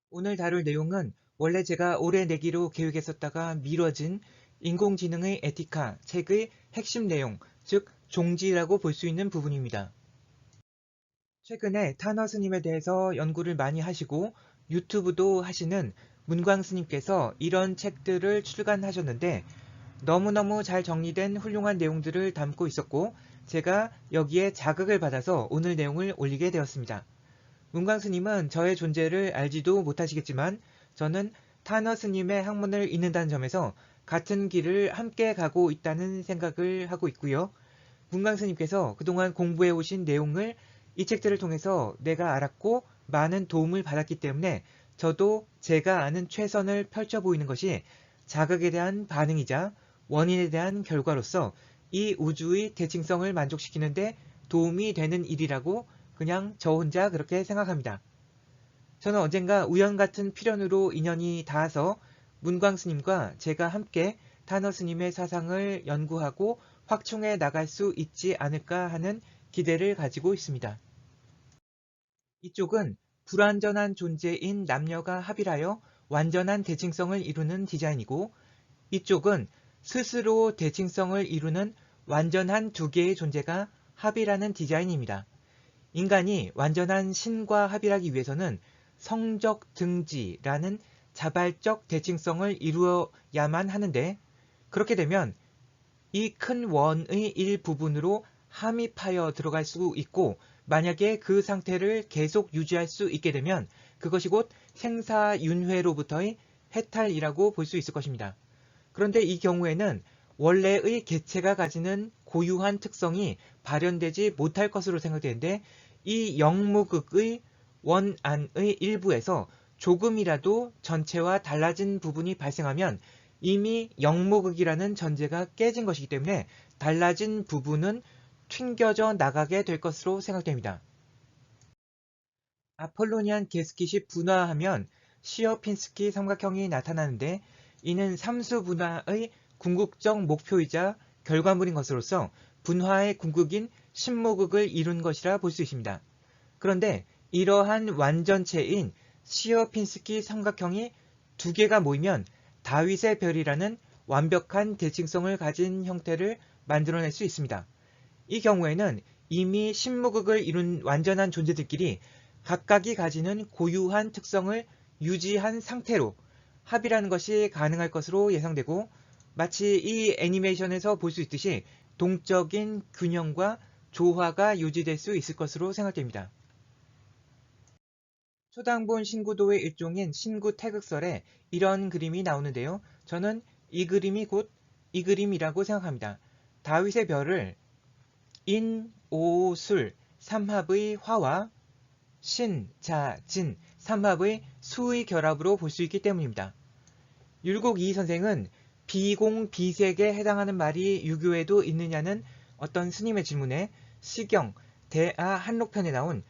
오늘 다룰 내용은 원래 제가 올해 내기로 계획했었다가 미뤄진 인공지능의 에티카 책의 핵심 내용, 즉 종지라고 볼 수 있는 부분입니다. 최근에 타너 스님에 대해서 연구를 많이 하시고 유튜브도 하시는 문광 스님께서 이런 책들을 출간하셨는데 너무너무 잘 정리된 훌륭한 내용들을 담고 있었고 제가 여기에 자극을 받아서 오늘 내용을 올리게 되었습니다. 문광 스님은 저의 존재를 알지도 못하시겠지만 저는 타너 스님의 학문을 읽는다는 점에서 같은 길을 함께 가고 있다는 생각을 하고 있고요. 문광 스님께서 그동안 공부해 오신 내용을 이 책들을 통해서 내가 알았고 많은 도움을 받았기 때문에 저도 제가 아는 최선을 펼쳐 보이는 것이 자극에 대한 반응이자 원인에 대한 결과로서 이 우주의 대칭성을 만족시키는데 도움이 되는 일이라고 그냥 저 혼자 그렇게 생각합니다. 저는 언젠가 우연 같은 필연으로 인연이 닿아서 문광 스님과 제가 함께 타너 스님의 사상을 연구하고 확충해 나갈 수 있지 않을까 하는 기대를 가지고 있습니다. 이쪽은 불완전한 존재인 남녀가 합일하여 완전한 대칭성을 이루는 디자인이고 이쪽은 스스로 대칭성을 이루는 완전한 두 개의 존재가 합일하는 디자인입니다. 인간이 완전한 신과 합일하기 위해서는 성적 등지라는 자발적 대칭성을 이루어야만 하는데 그렇게 되면 이 큰 원의 일부분으로 함입하여 들어갈 수 있고 만약에 그 상태를 계속 유지할 수 있게 되면 그것이 곧 생사윤회로부터의 해탈이라고 볼 수 있을 것입니다. 그런데 이 경우에는 원래의 개체가 가지는 고유한 특성이 발현되지 못할 것으로 생각되는데 이 영무극의 원안의 일부에서 조금이라도 전체와 달라진 부분이 발생하면 이미 영무극이라는 전제가 깨진 것이기 때문에 달라진 부분은 튕겨져 나가게 될 것으로 생각됩니다. 아폴로니안 게스킷이 분화하면 시어핀스키 삼각형이 나타나는데 이는 삼수 분화의 궁극적 목표이자 결과물인 것으로서 분화의 궁극인 신무극을 이룬 것이라 볼 수 있습니다. 그런데 이러한 완전체인 시어핀스키 삼각형이 두 개가 모이면 다윗의 별이라는 완벽한 대칭성을 가진 형태를 만들어낼 수 있습니다. 이 경우에는 이미 신무극을 이룬 완전한 존재들끼리 각각이 가지는 고유한 특성을 유지한 상태로 합이라는 것이 가능할 것으로 예상되고 마치 이 애니메이션에서 볼 수 있듯이 동적인 균형과 조화가 유지될 수 있을 것으로 생각됩니다. 초당본 신구도의 일종인 신구 태극설에 이런 그림이 나오는데요. 저는 이 그림이 곧 이 그림이라고 생각합니다. 다윗의 별을 인, 오, 술, 삼합의 화와 신, 자, 진, 삼합의 수의 결합으로 볼 수 있기 때문입니다. 율곡 이 선생은 비공, 비색에 해당하는 말이 유교에도 있느냐는 어떤 스님의 질문에 시경, 대아 한록편에 나온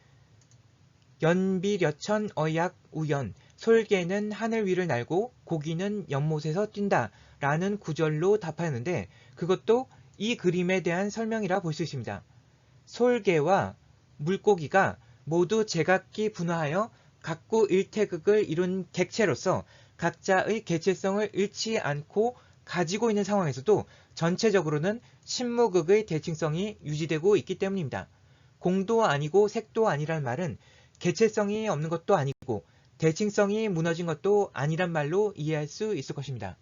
연비려천 어약 우연 솔개는 하늘 위를 날고 고기는 연못에서 뛴다 라는 구절로 답하였는데 그것도 이 그림에 대한 설명이라 볼 수 있습니다. 솔개와 물고기가 모두 제각기 분화하여 각구 일태극을 이룬 객체로서 각자의 개체성을 잃지 않고 가지고 있는 상황에서도 전체적으로는 신무극의 대칭성이 유지되고 있기 때문입니다. 공도 아니고 색도 아니란 말은 개체성이 없는 것도 아니고 대칭성이 무너진 것도 아니란 말로 이해할 수 있을 것입니다.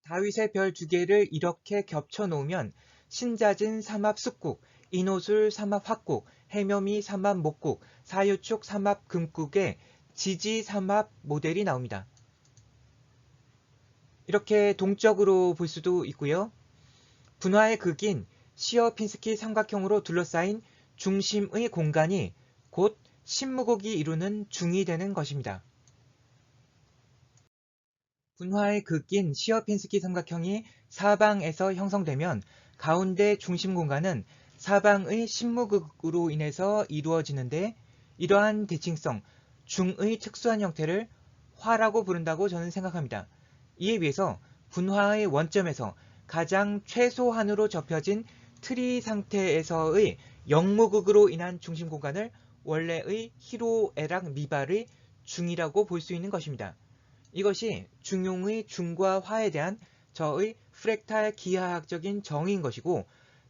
다윗의 별 두 개를 이렇게 겹쳐 놓으면 신자진 삼합 숙국, 인호술 삼합 합국, 해묘미 삼합 목국, 사유축 삼합 금국의 지지 삼합 모델이 나옵니다. 이렇게 동적으로 볼 수도 있고요. 분화의 극인 시어핀스키 삼각형으로 둘러싸인 중심의 공간이 곧 신무곡이 이루는 중이 되는 것입니다. 분화의 극인 시어핀스키 삼각형이 사방에서 형성되면 가운데 중심 공간은 사방의 신무극으로 인해서 이루어지는데 이러한 대칭성, 중의 특수한 형태를 화라고 부른다고 저는 생각합니다. 이에 비해서 분화의 원점에서 가장 최소한으로 접혀진 트리 상태에서의 영무극으로 인한 중심 공간을 원래의 히로에락 미발의 중이라고 볼 수 있는 것입니다. 이것이 중용의 중과 화에 대한 저의 프랙탈 기하학적인 정의인 것이고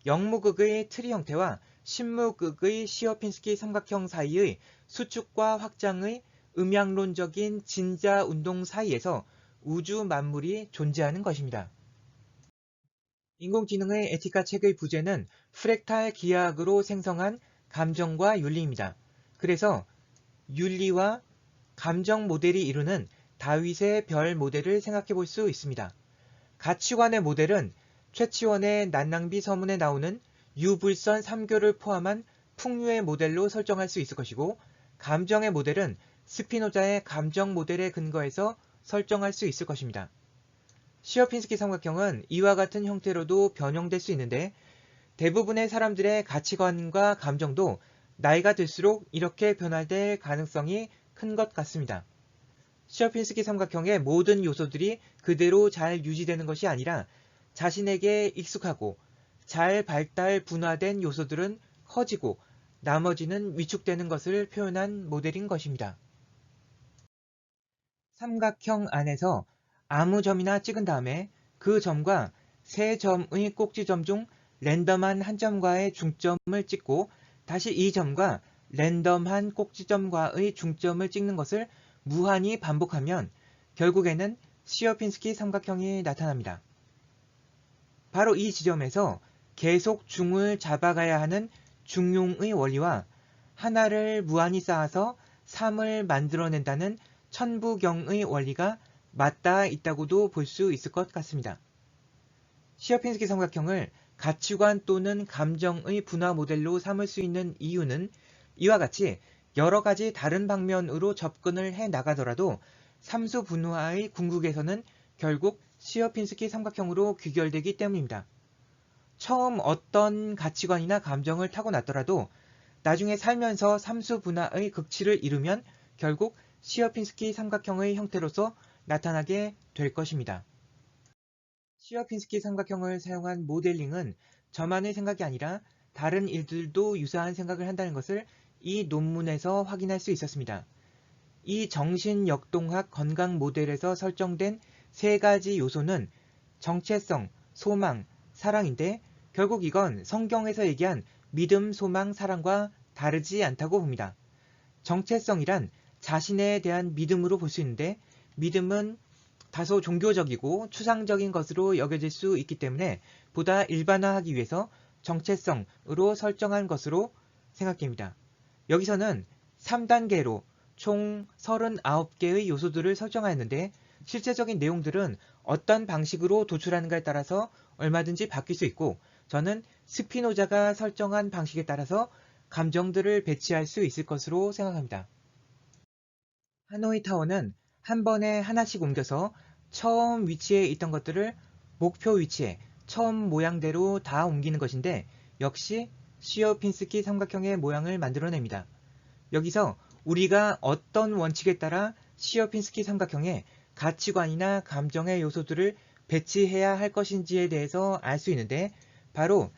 영무극의 트리 형태와 신무극의 시어핀스키 삼각형 사이의 수축과 확장의 음양론적인 진자 운동 사이에서 우주 만물이 존재하는 것입니다. 인공지능의 에티카 책의 부제는 프랙탈 기하학으로 생성한 감정과 윤리입니다. 그래서 윤리와 감정 모델이 이루는 다윗의 별 모델을 생각해 볼 수 있습니다. 가치관의 모델은 최치원의 난낭비 서문에 나오는 유불선 3교를 포함한 풍류의 모델로 설정할 수 있을 것이고, 감정의 모델은 스피노자의 감정 모델에 근거해서 설정할 수 있을 것입니다. 시어핀스키 삼각형은 이와 같은 형태로도 변형될 수 있는데 대부분의 사람들의 가치관과 감정도 나이가 들수록 이렇게 변화될 가능성이 큰 것 같습니다. 시어핀스키 삼각형의 모든 요소들이 그대로 잘 유지되는 것이 아니라 자신에게 익숙하고 잘 발달 분화된 요소들은 커지고 나머지는 위축되는 것을 표현한 모델인 것입니다. 삼각형 안에서 아무 점이나 찍은 다음에 그 점과 세 점의 꼭지점 중 랜덤한 한 점과의 중점을 찍고 다시 이 점과 랜덤한 꼭지점과의 중점을 찍는 것을 무한히 반복하면 결국에는 시어핀스키 삼각형이 나타납니다. 바로 이 지점에서 계속 중을 잡아가야 하는 중용의 원리와 하나를 무한히 쌓아서 3을 만들어낸다는 천부경의 원리가 맞닿아 있다고도 볼 수 있을 것 같습니다. 시어핀스키 삼각형을 가치관 또는 감정의 분화 모델로 삼을 수 있는 이유는 이와 같이 여러 가지 다른 방면으로 접근을 해 나가더라도 삼수 분화의 궁극에서는 결국 시어핀스키 삼각형으로 귀결되기 때문입니다. 처음 어떤 가치관이나 감정을 타고났더라도 나중에 살면서 삼수 분화의 극치를 이루면 결국 시어핀스키 삼각형의 형태로서 나타나게 될 것입니다. 시어핀스키 삼각형을 사용한 모델링은 저만의 생각이 아니라 다른 일들도 유사한 생각을 한다는 것을 이 논문에서 확인할 수 있었습니다. 이 정신역동학 건강 모델에서 설정된 세 가지 요소는 정체성, 소망, 사랑인데 결국 이건 성경에서 얘기한 믿음, 소망, 사랑과 다르지 않다고 봅니다. 정체성이란 자신에 대한 믿음으로 볼 수 있는데 믿음은 다소 종교적이고 추상적인 것으로 여겨질 수 있기 때문에 보다 일반화하기 위해서 정체성으로 설정한 것으로 생각됩니다. 여기서는 3단계로 총 39개의 요소들을 설정하였는데 실제적인 내용들은 어떤 방식으로 도출하는가에 따라서 얼마든지 바뀔 수 있고 저는 스피노자가 설정한 방식에 따라서 감정들을 배치할 수 있을 것으로 생각합니다. 하노이 타워는 한 번에 하나씩 옮겨서 처음 위치에 있던 것들을 목표 위치에 처음 모양대로 다 옮기는 것인데 역시 시어핀스키 삼각형의 모양을 만들어냅니다. 여기서 우리가 어떤 원칙에 따라 시어핀스키 삼각형에 가치관이나 감정의 요소들을 배치해야 할 것인지에 대해서 알 수 있는데 바로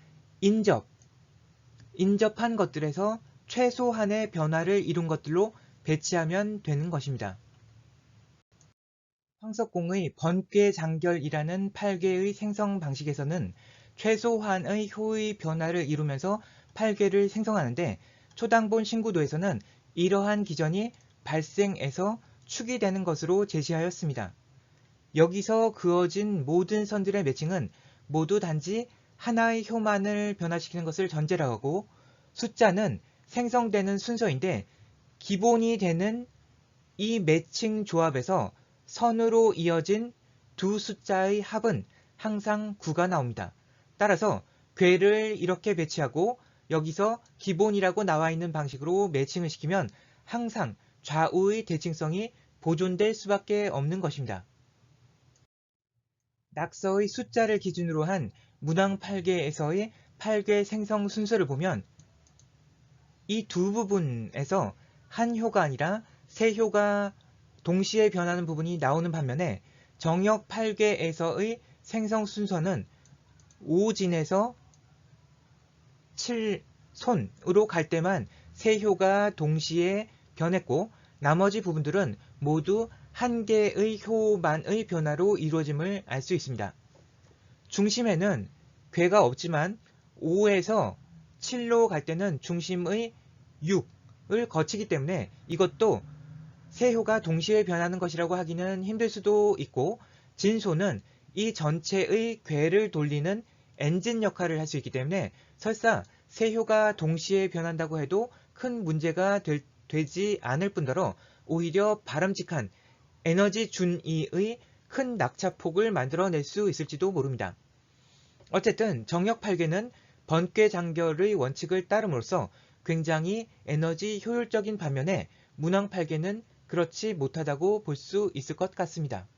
인접한 것들에서 최소한의 변화를 이룬 것들로 배치하면 되는 것입니다. 황석공의 번뇌장결이라는 8괴의 생성 방식에서는 최소한의 효의 변화를 이루면서 8괴를 생성하는데 초당본 신구도에서는 이러한 기전이 발생해서 축이 되는 것으로 제시하였습니다. 여기서 그어진 모든 선들의 매칭은 모두 단지 하나의 효만을 변화시키는 것을 전제로 하고 숫자는 생성되는 순서인데 기본이 되는 이 매칭 조합에서 선으로 이어진 두 숫자의 합은 항상 9가 나옵니다. 따라서 궤를 이렇게 배치하고 여기서 기본이라고 나와 있는 방식으로 매칭을 시키면 항상 좌우의 대칭성이 보존될 수밖에 없는 것입니다. 낙서의 숫자를 기준으로 한 문항 8개에서의 8개 생성 순서를 보면 이 두 부분에서 한 효가 아니라 세 효가 동시에 변하는 부분이 나오는 반면에 정역 8개에서의 생성 순서는 5진에서 7손으로 갈 때만 세 효가 동시에 변했고 나머지 부분들은 모두 한 개의 효만의 변화로 이루어짐을 알 수 있습니다. 중심에는 궤가 없지만 5에서 7로 갈 때는 중심의 6을 거치기 때문에 이것도 세 효가 동시에 변하는 것이라고 하기는 힘들 수도 있고, 진소는 이 전체의 궤를 돌리는 엔진 역할을 할 수 있기 때문에 설사 세 효가 동시에 변한다고 해도 큰 문제가 되지 않을 뿐더러 오히려 바람직한 에너지 준위의 큰 낙차폭을 만들어낼 수 있을지도 모릅니다. 어쨌든 정역 8궤는 번궤 장결의 원칙을 따름으로써 굉장히 에너지 효율적인 반면에 문왕 8궤는 그렇지 못하다고 볼 수 있을 것 같습니다.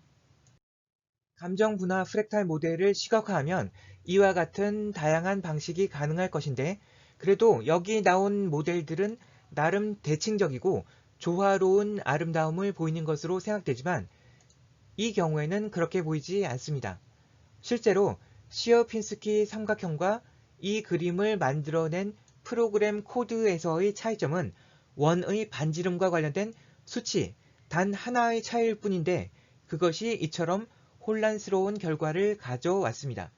감정 분화 프랙탈 모델을 시각화하면 이와 같은 다양한 방식이 가능할 것인데, 그래도 여기 나온 모델들은 나름 대칭적이고 조화로운 아름다움을 보이는 것으로 생각되지만 이 경우에는 그렇게 보이지 않습니다. 실제로 시어핀스키 삼각형과 이 그림을 만들어낸 프로그램 코드에서의 차이점은 원의 반지름과 관련된 수치 단 하나의 차이일 뿐인데, 그것이 이처럼 혼란스러운 결과를 가져왔습니다.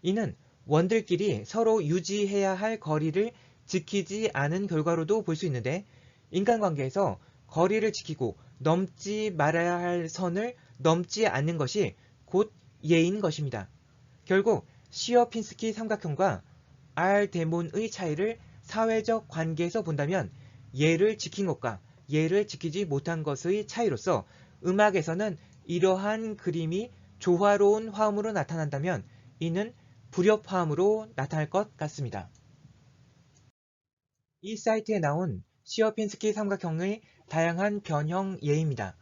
이는 원들끼리 서로 유지해야 할 거리를 지키지 않은 결과로도 볼 수 있는데, 인간관계에서 거리를 지키고 넘지 말아야 할 선을 넘지 않는 것이 곧 예인 것입니다. 결국 시어핀스키 삼각형과 알데몬의 차이를 사회적 관계에서 본다면 예를 지킨 것과 예를 지키지 못한 것의 차이로서 음악에서는 이러한 그림이 조화로운 화음으로 나타난다면 이는 불협화음으로 나타날 것 같습니다. 이 사이트에 나온 시어핀스키 삼각형의 다양한 변형 예입니다.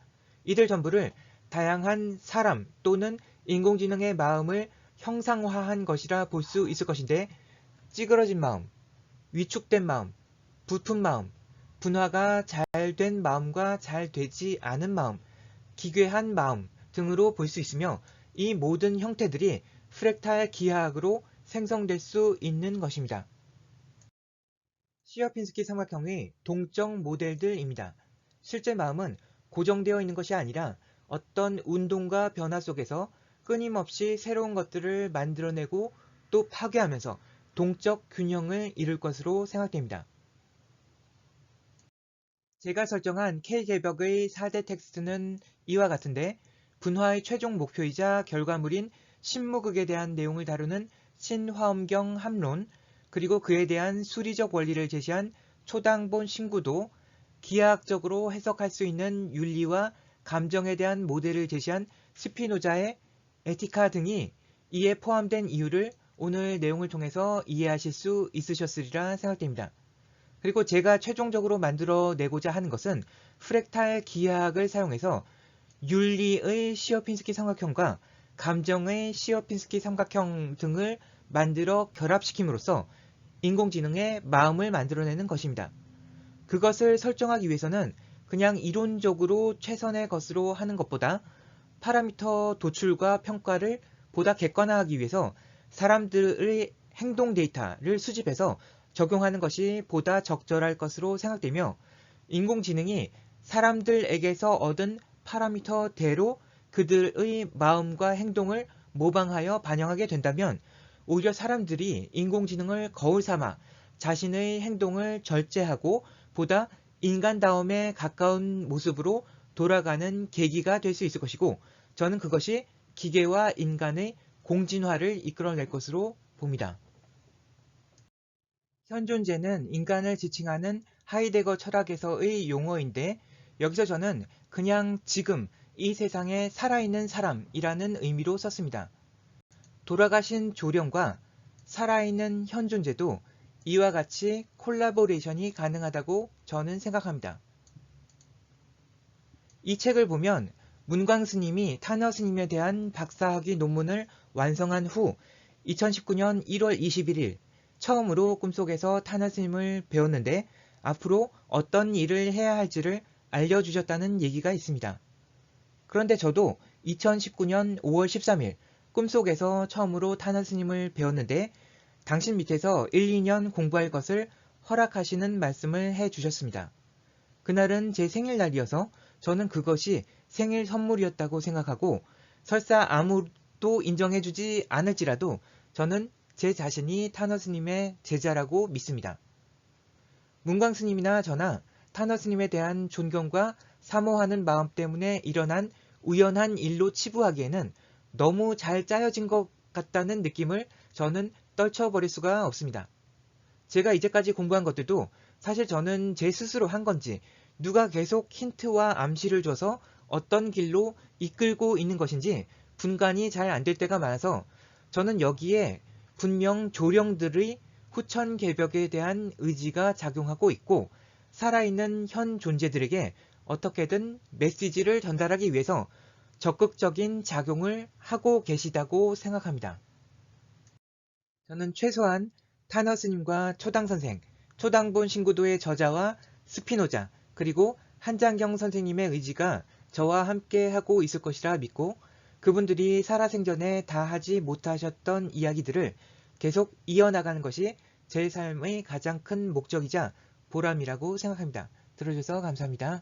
이들 전부를 다양한 사람 또는 인공지능의 마음을 형상화한 것이라 볼 수 있을 것인데, 찌그러진 마음, 위축된 마음, 부푼 마음, 분화가 잘 된 마음과 잘 되지 않은 마음, 기괴한 마음 등으로 볼 수 있으며, 이 모든 형태들이 프랙탈 기하학으로 생성될 수 있는 것입니다. 시어핀스키 삼각형의 동적 모델들입니다. 실제 마음은 고정되어 있는 것이 아니라 어떤 운동과 변화 속에서 끊임없이 새로운 것들을 만들어내고 또 파괴하면서 동적 균형을 이룰 것으로 생각됩니다. 제가 설정한 K개벽의 4대 텍스트는 이와 같은데, 분화의 최종 목표이자 결과물인 신무극에 대한 내용을 다루는 신화엄경 함론, 그리고 그에 대한 수리적 원리를 제시한 초당본 신구도, 기하학적으로 해석할 수 있는 윤리와 감정에 대한 모델을 제시한 스피노자의 에티카 등이 이에 포함된 이유를 오늘 내용을 통해서 이해하실 수 있으셨으리라 생각됩니다. 그리고 제가 최종적으로 만들어내고자 하는 것은 프랙탈 기하학을 사용해서 윤리의 시어핀스키 삼각형과 감정의 시어핀스키 삼각형 등을 만들어 결합시킴으로써 인공지능의 마음을 만들어내는 것입니다. 그것을 설정하기 위해서는 그냥 이론적으로 최선의 것으로 하는 것보다 파라미터 도출과 평가를 보다 객관화하기 위해서 사람들의 행동 데이터를 수집해서 적용하는 것이 보다 적절할 것으로 생각되며, 인공지능이 사람들에게서 얻은 파라미터대로 그들의 마음과 행동을 모방하여 반영하게 된다면 오히려 사람들이 인공지능을 거울 삼아 자신의 행동을 절제하고 보다 인간다움에 가까운 모습으로 돌아가는 계기가 될 수 있을 것이고, 저는 그것이 기계와 인간의 공진화를 이끌어낼 것으로 봅니다. 현존재는 인간을 지칭하는 하이데거 철학에서의 용어인데, 여기서 저는 그냥 지금 이 세상에 살아있는 사람이라는 의미로 썼습니다. 돌아가신 조령과 살아있는 현존재도 이와 같이 콜라보레이션이 가능하다고 저는 생각합니다. 이 책을 보면 문광 스님이 타너 스님에 대한 박사학위 논문을 완성한 후 2019년 1월 21일 처음으로 꿈속에서 타너 스님을 배웠는데, 앞으로 어떤 일을 해야 할지를 알려주셨다는 얘기가 있습니다. 그런데 저도 2019년 5월 13일 꿈속에서 처음으로 타너 스님을 배웠는데, 당신 밑에서 1, 2년 공부할 것을 허락하시는 말씀을 해주셨습니다. 그날은 제 생일날이어서 저는 그것이 생일 선물이었다고 생각하고 설사 아무도 인정해주지 않을지라도 저는 제 자신이 타너 스님의 제자라고 믿습니다. 문광 스님이나 저나 타너 스님에 대한 존경과 사모하는 마음 때문에 일어난 우연한 일로 치부하기에는 너무 잘 짜여진 것 같다는 느낌을 저는 떨쳐버릴 수가 없습니다. 제가 이제까지 공부한 것들도 사실 저는 제 스스로 한 건지 누가 계속 힌트와 암시를 줘서 어떤 길로 이끌고 있는 것인지 분간이 잘 안 될 때가 많아서 저는 여기에 분명 조령들의 후천개벽에 대한 의지가 작용하고 있고 살아있는 현 존재들에게 어떻게든 메시지를 전달하기 위해서 적극적인 작용을 하고 계시다고 생각합니다. 저는 최소한 타너 스님과 초당 선생, 초당본 신구도의 저자와 스피노자, 그리고 한장경 선생님의 의지가 저와 함께 하고 있을 것이라 믿고 그분들이 살아생전에 다 하지 못하셨던 이야기들을 계속 이어나가는 것이 제 삶의 가장 큰 목적이자 보람이라고 생각합니다. 들어주셔서 감사합니다.